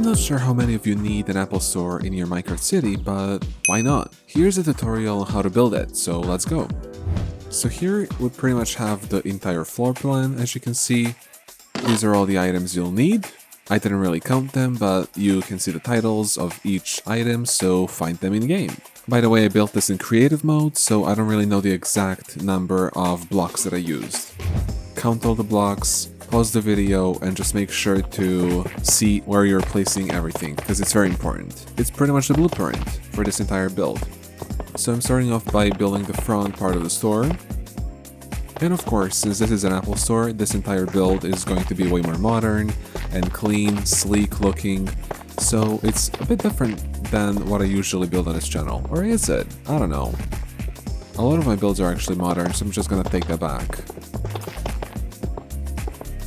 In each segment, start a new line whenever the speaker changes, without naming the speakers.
I'm not sure how many of you need an Apple Store in your Minecraft city, but why not? Here's a tutorial on how to build it, so let's go. So here we pretty much have the entire floor plan, as you can see. These are all the items you'll need. I didn't really count them, but you can see the titles of each item, so find them in-game. By the way, I built this in creative mode, so I don't really know the exact number of blocks that I used. Count all the blocks, pause the video, and just make sure to see where you're placing everything, because it's very important. It's pretty much the blueprint for this entire build. So I'm starting off by building the front part of the store. And of course, since this is an Apple Store, this entire build is going to be way more modern and clean, sleek looking. So it's a bit different than what I usually build on this channel. Or is it? I don't know. A lot of my builds are actually modern, so I'm just gonna take that back.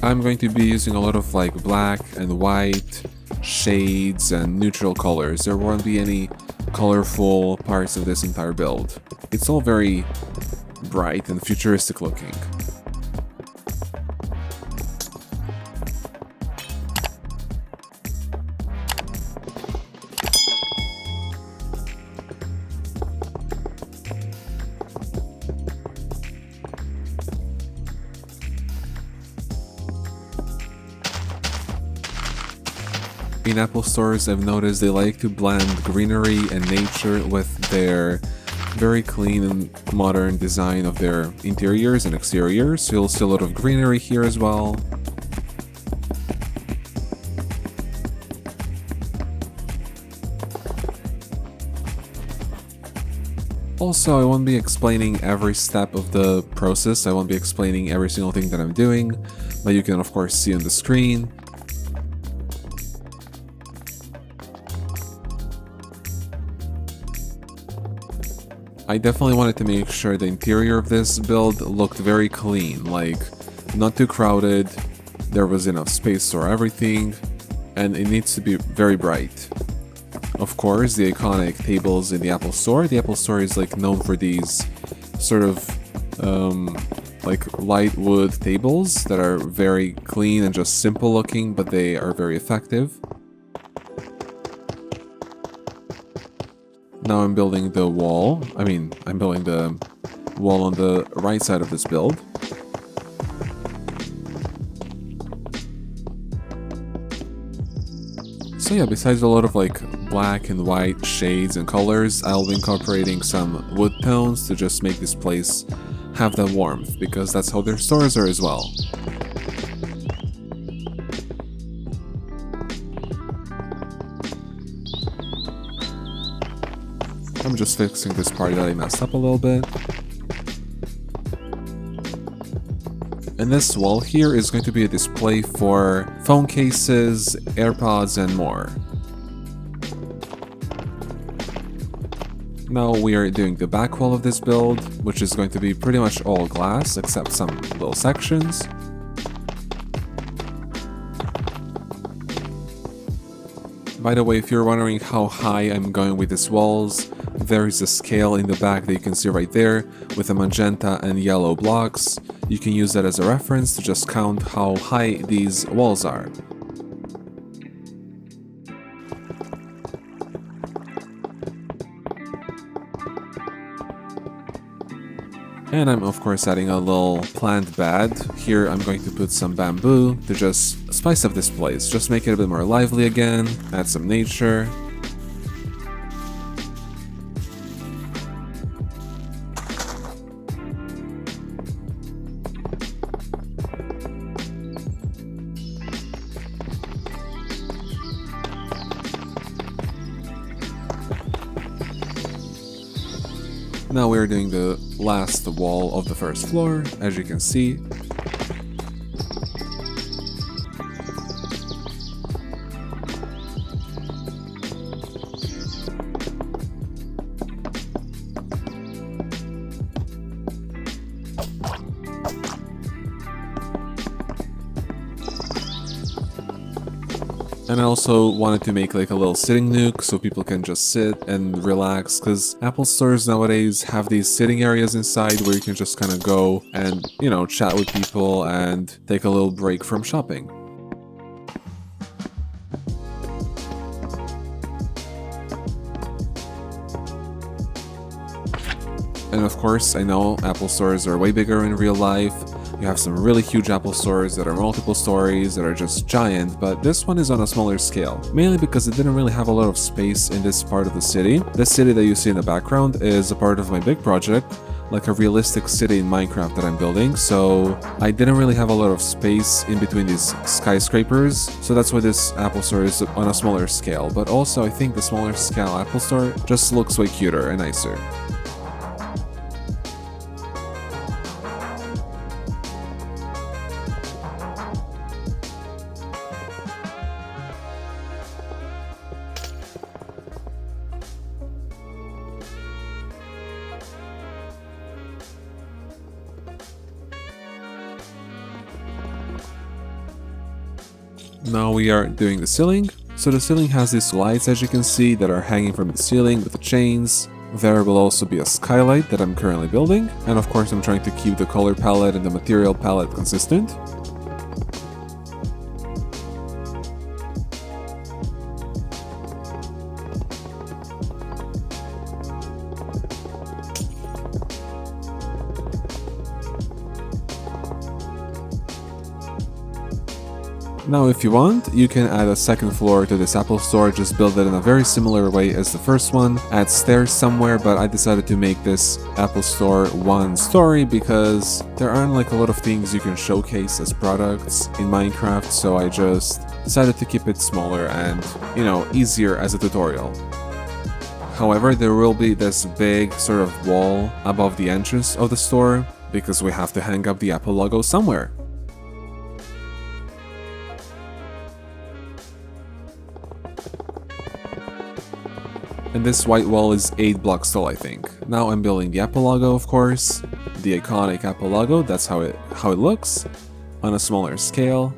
I'm going to be using a lot of like black and white shades and neutral colors. There won't be any colorful parts of this entire build. It's all very bright and futuristic looking. In Apple stores, I've noticed they like to blend greenery and nature with their very clean and modern design of their interiors and exteriors. So you'll see a lot of greenery here as well. Also, I won't be explaining every step of the process. I won't be explaining every single thing that I'm doing, but you can of course see on the screen. I definitely wanted to make sure the interior of this build looked very clean, like not too crowded, there was enough space for everything, and it needs to be very bright. Of course, the iconic tables in the Apple Store. The Apple Store is like known for these sort of like light wood tables that are very clean and just simple looking, but they are very effective. Now I'm building the wall. I'm building the wall on the right side of this build. So yeah, besides a lot of like black and white shades and colors, I'll be incorporating some wood tones to just make this place have that warmth, because that's how their stores are as well. I'm just fixing this part that I messed up a little bit. And this wall here is going to be a display for phone cases, AirPods, and more. Now we are doing the back wall of this build, which is going to be pretty much all glass, except some little sections. By the way, if you're wondering how high I'm going with these walls, there is a scale in the back that you can see right there with the magenta and yellow blocks. You can use that as a reference to just count how high these walls are. And I'm of course adding a little plant bed. Here I'm going to put some bamboo to just spice up this place, just make it a bit more lively again, add some nature. Now we're doing the last wall of the first floor, as you can see. And I also wanted to make like a little sitting nook so people can just sit and relax, because Apple stores nowadays have these sitting areas inside where you can just kind of go and, you know, chat with people and take a little break from shopping. And of course, I know Apple stores are way bigger in real life. You have some really huge Apple stores that are multiple stories, that are just giant, but this one is on a smaller scale, mainly because it didn't really have a lot of space in this part of the city. This city that you see in the background is a part of my big project, like a realistic city in Minecraft that I'm building, so I didn't really have a lot of space in between these skyscrapers, so that's why this Apple store is on a smaller scale. But also I think the smaller scale Apple store just looks way cuter and nicer. Now we are doing the ceiling. So the ceiling has these lights, as you can see, that are hanging from the ceiling with the chains. There will also be a skylight that I'm currently building. And of course I'm trying to keep the color palette and the material palette consistent. Now if you want, you can add a second floor to this Apple store, just build it in a very similar way as the first one, add stairs somewhere, but I decided to make this Apple store one story because there aren't like a lot of things you can showcase as products in Minecraft, so I just decided to keep it smaller and, you know, easier as a tutorial. However, there will be this big sort of wall above the entrance of the store because we have to hang up the Apple logo somewhere. And this white wall is 8 blocks tall, I think. Now I'm building the Apple logo, of course. The iconic Apple logo, that's how it looks, on a smaller scale.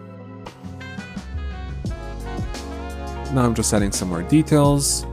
Now I'm just adding some more details.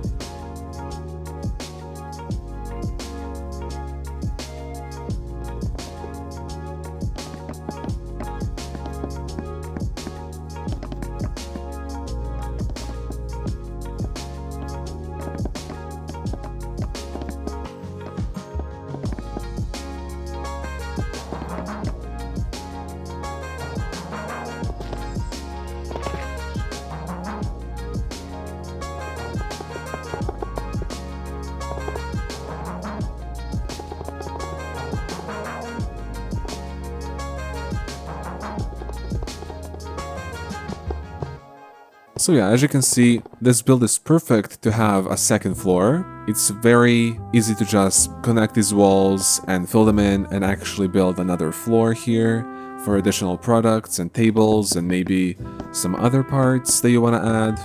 So yeah, as you can see, this build is perfect to have a second floor. It's very easy to just connect these walls and fill them in and actually build another floor here for additional products and tables and maybe some other parts that you want to add.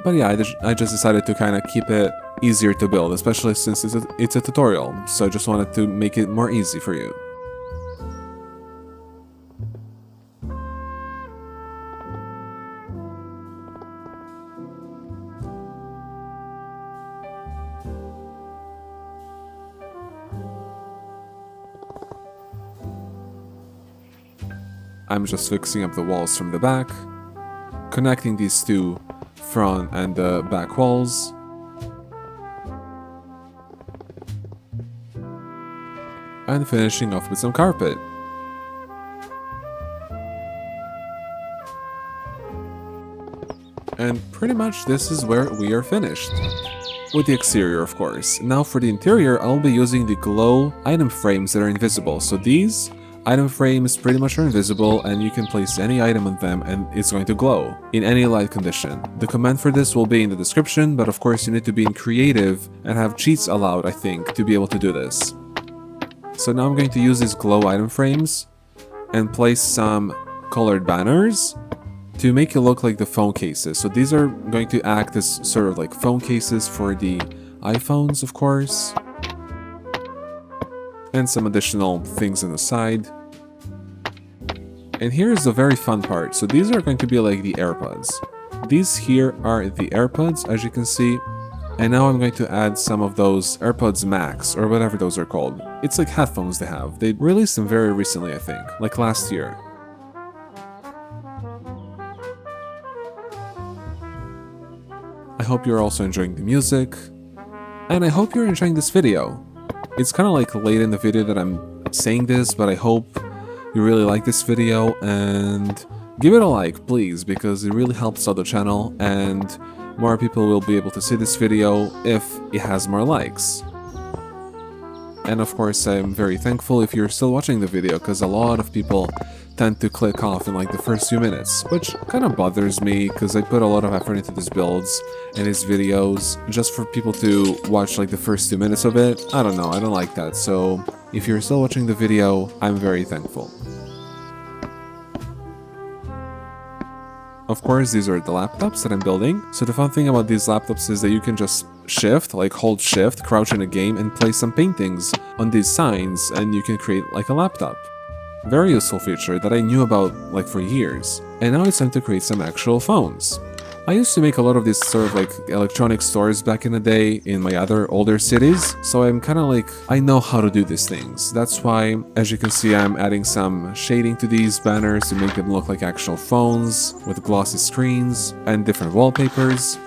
But yeah, I just decided to kind of keep it easier to build, especially since it's a tutorial, so I just wanted to make it more easy for you. I'm just fixing up the walls from the back, connecting these two front and the back walls. And finishing off with some carpet. And pretty much this is where we are finished. With the exterior, of course. Now for the interior, I'll be using the glow item frames that are invisible. So these item frames pretty much are invisible and you can place any item on them and it's going to glow in any light condition. The command for this will be in the description, but of course you need to be in creative and have cheats allowed, I think, to be able to do this. So now I'm going to use these glow item frames and place some colored banners to make it look like the phone cases. So these are going to act as sort of like phone cases for the iPhones, of course. And some additional things on the side. And here's the very fun part. So these are going to be like the AirPods. These here are the AirPods, as you can see. And now I'm going to add some of those AirPods Max, or whatever those are called. It's like headphones they have. They released them very recently, I think, like last year. I hope you're also enjoying the music. And I hope you're enjoying this video. It's kind of like late in the video that I'm saying this, but I hope you really like this video and give it a like, please, because it really helps out the channel and more people will be able to see this video if it has more likes. And of course, I'm very thankful if you're still watching the video, because a lot of people tend to click off in like the first few minutes, which kind of bothers me because I put a lot of effort into these builds and these videos just for people to watch like the first 2 minutes of it. I don't know, I don't like that. So if you're still watching the video, I'm very thankful. Of course, these are the laptops that I'm building. So the fun thing about these laptops is that you can just hold shift, crouch in a game and place some paintings on these signs and you can create like a laptop. Very useful feature that I knew about like for years. And now it's time to create some actual phones. I used to make a lot of these sort of like electronic stores back in the day in my other older cities, so I'm kind of like, I know how to do these things. That's why, as you can see, I'm adding some shading to these banners to make them look like actual phones with glossy screens and different wallpapers.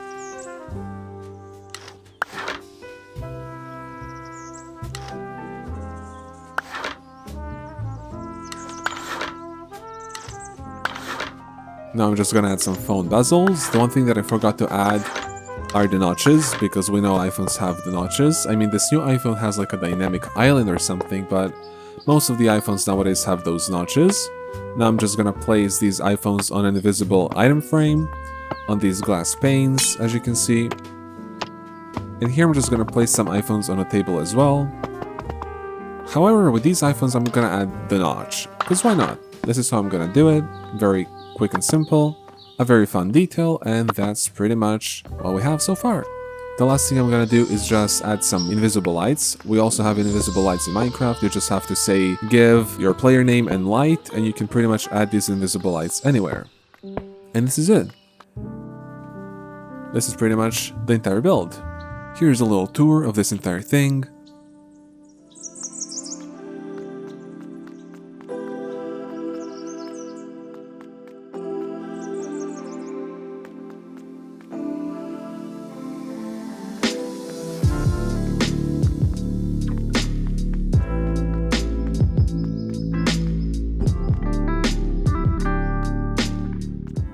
Now I'm just gonna add some phone bezels. The one thing that I forgot to add are the notches, because we know iPhones have the notches. I mean, this new iPhone has like a dynamic island or something, but most of the iPhones nowadays have those notches. Now I'm just gonna place these iPhones on an invisible item frame, on these glass panes, as you can see. And here I'm just gonna place some iPhones on a table as well. However, with these iPhones, I'm gonna add the notch, because why not? This is how I'm gonna do it. Very quick and simple, a very fun detail, and that's pretty much what we have so far. The last thing I'm gonna do is just add some invisible lights. We also have invisible lights in Minecraft. You just have to say, give your player name and light, and you can pretty much add these invisible lights anywhere. And this is it. This is pretty much the entire build. Here's a little tour of this entire thing.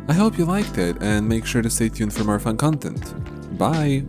I hope you liked it, and make sure to stay tuned for more fun content. Bye!